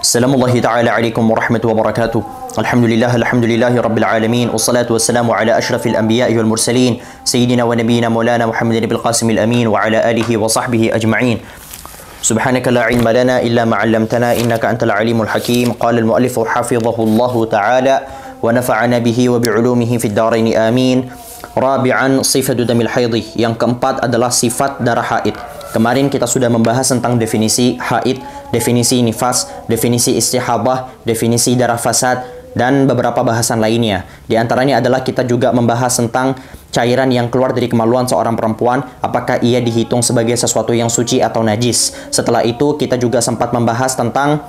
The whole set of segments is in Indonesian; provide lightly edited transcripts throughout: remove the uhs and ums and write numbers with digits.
Assalamualaikum ta'ala alaikum warahmatullahi wabarakatuh. Alhamdulillahi rabbil alamin. Wassalatu wassalamu ala ashrafil anbiya'i wal mursalin. Sayyidina wa nabiyina maulana Muhammadin bil qasimil amin. Wa ala alihi wa sahbihi ajma'in. Subhanaka la ilma lana illa ma 'allamtana innaka antal alimul hakim. Qala al muallif hafizahullahu ta'ala wa nafa'ana bihi wa bi'ulumihi fid dharain amin. Rabi'an sifatu damil haidhi. Yang keempat adalah sifat darah haid. Kemarin kita sudah membahas tentang definisi haid, definisi nifas, definisi istihadah, definisi darah fasad, dan beberapa bahasan lainnya. Di antaranya adalah kita juga membahas tentang cairan yang keluar dari kemaluan seorang perempuan, apakah ia dihitung sebagai sesuatu yang suci atau najis. Setelah itu kita juga sempat membahas tentang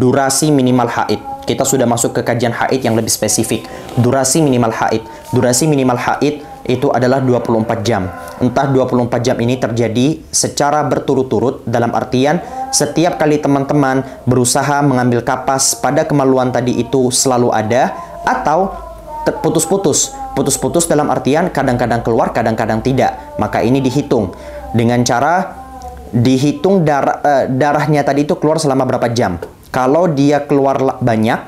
durasi minimal haid. Kita sudah masuk ke kajian haid yang lebih spesifik. Durasi minimal haid. Durasi minimal haid itu adalah 24 jam. Entah 24 jam ini terjadi secara berturut-turut, dalam artian setiap kali teman-teman berusaha mengambil kapas pada kemaluan tadi itu selalu ada, atau putus-putus. Putus-putus dalam artian kadang-kadang keluar, kadang-kadang tidak. Maka ini dihitung dengan cara dihitung darahnya tadi itu keluar selama berapa jam. Kalau dia keluar banyak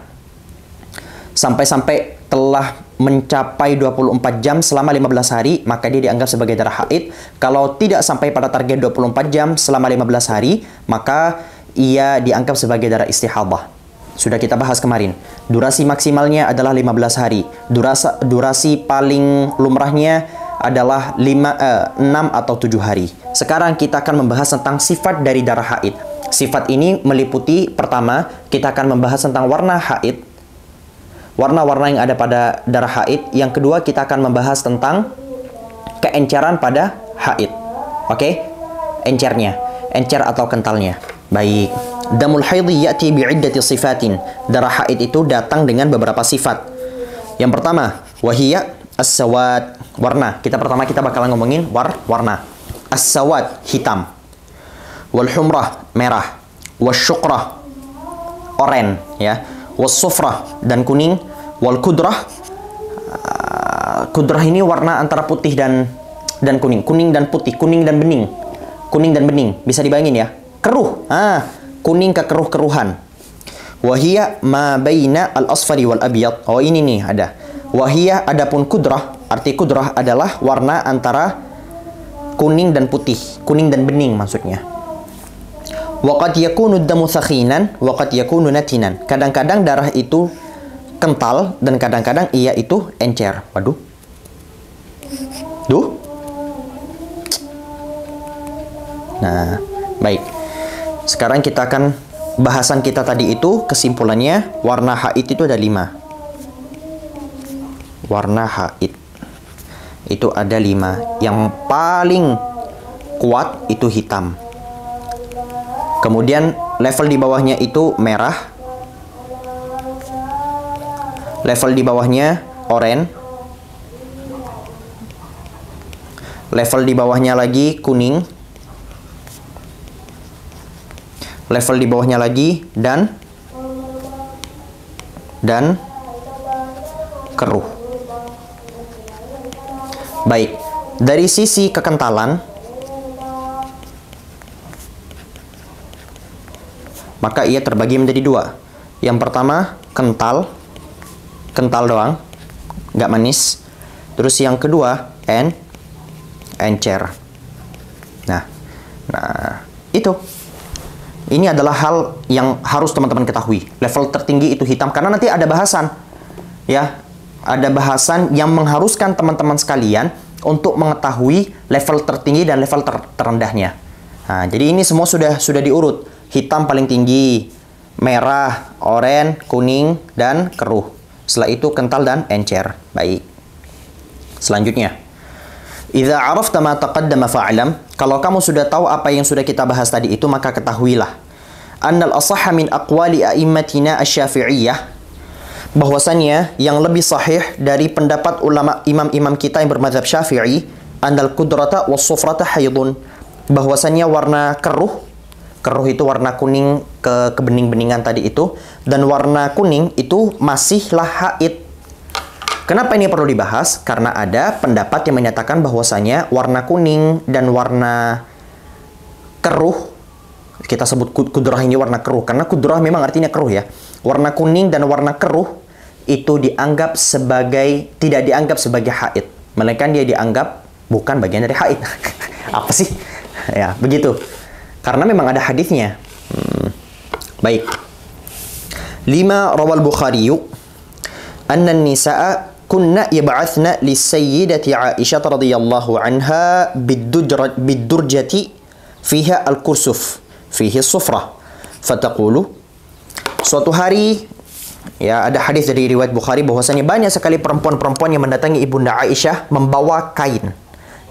sampai telah mencapai 24 jam selama 15 hari, maka dia dianggap sebagai darah haid. Kalau tidak sampai pada target 24 jam selama 15 hari, maka ia dianggap sebagai darah istihadah. Sudah kita bahas kemarin. Durasi maksimalnya adalah 15 hari. Durasi paling lumrahnya adalah 6 atau 7 hari. Sekarang kita akan membahas tentang sifat dari darah haid. Sifat ini meliputi, pertama, kita akan membahas tentang warna haid, warna-warna yang ada pada darah haid. Yang kedua, kita akan membahas tentang keenceran pada haid. Oke? Encernya. Encer atau kentalnya. Baik. Damul haidhi ya'ti bi'iddati sifatin. Darah haid itu datang dengan beberapa sifat. Yang pertama, wahiyya as-sawad. Warna. Kita bakalan ngomongin warna. As-sawad, hitam. Wal humrah, merah. Wasyuqrah, oren, ya. Was-sufrah, dan kuning. Wal kudrah, kudrah ini warna antara putih dan kuning. Kuning dan putih, kuning dan bening. Kuning dan bening, bisa dibayangin ya. Keruh, kuning kekeruh-keruhan. Wahiyya ma baina al-asfari wal abyad. Oh, ini nih ada. Wahiyya, adapun kudrah, arti kudrah adalah warna antara kuning dan putih, kuning dan bening maksudnya. Waqad yakunu ad-damu thakhinan wa qad yakunu natinan. Kadang-kadang darah itu kental dan kadang-kadang ia itu encer. Waduh. Duh. Nah, baik. Sekarang kita akan bahasan kita tadi itu kesimpulannya, warna haid itu ada 5. Warna haid itu ada 5. Yang paling kuat itu hitam. Kemudian level di bawahnya itu merah. Level di bawahnya oranye. Level di bawahnya lagi kuning. Level di bawahnya lagi dan keruh. Baik, dari sisi kekentalan, maka ia terbagi menjadi 2. Yang pertama, kental doang, nggak manis. Terus yang kedua, encer. Nah, itu. Ini adalah hal yang harus teman-teman ketahui. Level tertinggi itu hitam, karena nanti ada bahasan, ya, ada bahasan yang mengharuskan teman-teman sekalian untuk mengetahui level tertinggi dan level terendahnya. Nah, jadi ini semua sudah diurut. Hitam paling tinggi, merah, oranye, kuning, dan keruh. Setelah itu kental dan encer. Baik. Selanjutnya, idza arafta ma taqaddama fa'lam. Kalau kamu sudah tahu apa yang sudah kita bahas tadi itu, maka ketahuilah annal asahha min aqwali a'immatina asy-syafi'iyah, bahwasannya yang lebih sahih dari pendapat ulama imam-imam kita yang bermadzhab Syafi'i, annal kudrata was-sufrata haidun, bahwasannya warna keruh itu warna kuning kebening-beningan tadi itu, dan warna kuning itu masihlah haid. Kenapa ini perlu dibahas? Karena ada pendapat yang menyatakan bahwasanya warna kuning dan warna keruh kita sebut kudrah ini warna keruh, karena kudrah memang artinya keruh ya. Warna kuning dan warna keruh itu dianggap sebagai, tidak dianggap sebagai haid, melainkan dia dianggap bukan bagian dari haid. Apa sih? Ya, begitu. Karena memang ada hadisnya. Baik. 5 rawal Bukhari anna an-nisaa kunna yab'athna lis-sayyidati Aisyah radhiyallahu anha bid-durjati fiha al-kursuf fihi sufrah fataqulu. Suatu hari ya, ada hadis dari riwayat Bukhari bahwasanya banyak sekali perempuan-perempuan yang mendatangi Ibunda Aisyah membawa kain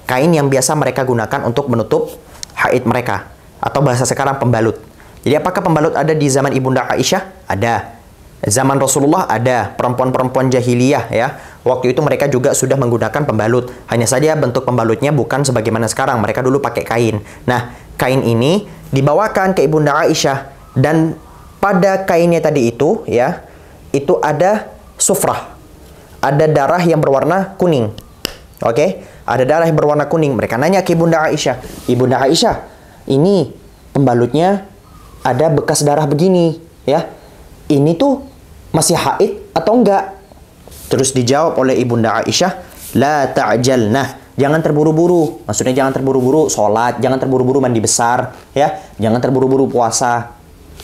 yang biasa mereka gunakan untuk menutup haid mereka, atau bahasa sekarang pembalut. Jadi apakah pembalut ada di zaman Ibunda Aisyah? Ada. Zaman Rasulullah ada. Perempuan-perempuan jahiliyah ya, waktu itu mereka juga sudah menggunakan pembalut. Hanya saja bentuk pembalutnya bukan sebagaimana sekarang. Mereka dulu pakai kain. Nah, kain ini dibawakan ke Ibunda Aisyah, dan pada kainnya tadi itu ya, itu ada sufrah. Ada darah yang berwarna kuning. Oke? Ada darah yang berwarna kuning. Mereka nanya ke Ibunda Aisyah, "Ibunda Aisyah, ini pembalutnya ada bekas darah begini ya. Ini tuh masih haid atau enggak?" Terus dijawab oleh Ibunda Aisyah, "La ta'jalnah." Jangan terburu-buru. Maksudnya jangan terburu-buru sholat, jangan terburu-buru mandi besar, ya. Jangan terburu-buru puasa.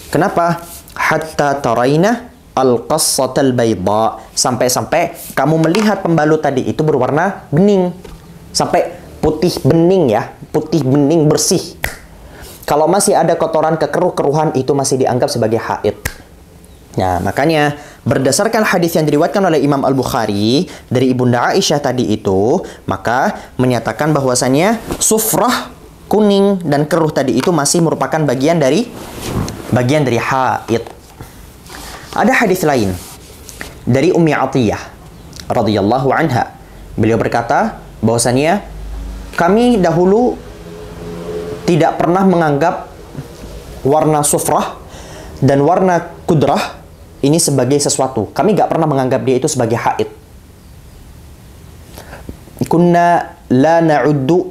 Kenapa? Hatta taraina al-qassatal bayda. Sampai-sampai kamu melihat pembalut tadi itu berwarna bening. Sampai putih bening ya, putih bening bersih. Kalau masih ada kotoran kekeruh-keruhan, itu masih dianggap sebagai haid. Nah, makanya berdasarkan hadis yang diriwayatkan oleh Imam Al-Bukhari dari Ibunda Aisyah tadi itu, maka menyatakan bahwasannya sufrah kuning dan keruh tadi itu masih merupakan bagian dari haid. Ada hadis lain dari Ummi Atiyah radhiyallahu anha. Beliau berkata bahwasannya kami dahulu tidak pernah menganggap warna sufrah dan warna kudrah ini sebagai sesuatu. Kami gak pernah menganggap dia itu sebagai haid. Kunna la na'uddu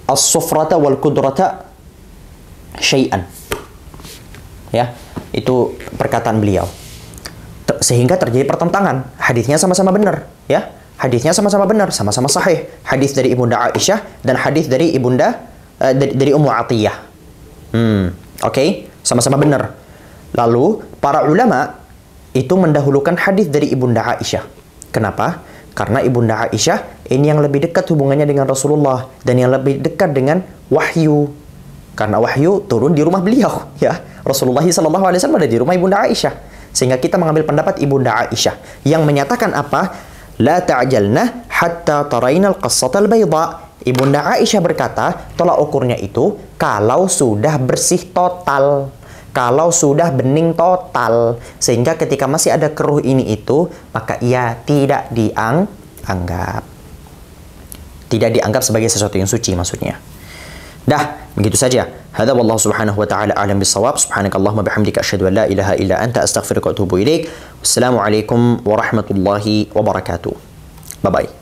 as-sufrata wal kudrata syai'an. Ya, itu perkataan beliau. Sehingga terjadi pertentangan. Hadisnya sama-sama benar, ya. Hadisnya sama-sama benar, sama-sama sahih. Hadis dari Ibunda Aisyah dan hadis dari dari Ummu Atiyah. Oke, sama-sama benar. Lalu para ulama itu mendahulukan hadis dari Ibunda Aisyah. Kenapa? Karena Ibunda Aisyah ini yang lebih dekat hubungannya dengan Rasulullah dan yang lebih dekat dengan wahyu. Karena wahyu turun di rumah beliau, ya. Rasulullah SAW ada di rumah Ibunda Aisyah. Sehingga kita mengambil pendapat Ibunda Aisyah yang menyatakan apa? La ta'jalna hatta tarainal qassatal bayda. Ibunda Aisyah berkata, tolak ukurnya itu kalau sudah bersih total. Kalau sudah bening total, sehingga ketika masih ada keruh ini itu, maka ia tidak dianggap. Tidak dianggap sebagai sesuatu yang suci maksudnya. Dah, begitu saja. Hadza wallahu subhanahu wa ta'ala a'lam bis-shawab. Subhanakallahumma bihamdika asyhadu an la ilaha illa anta astaghfiruka wa atubu ilaik. Wassalamualaikum warahmatullahi wabarakatuh. Bye bye.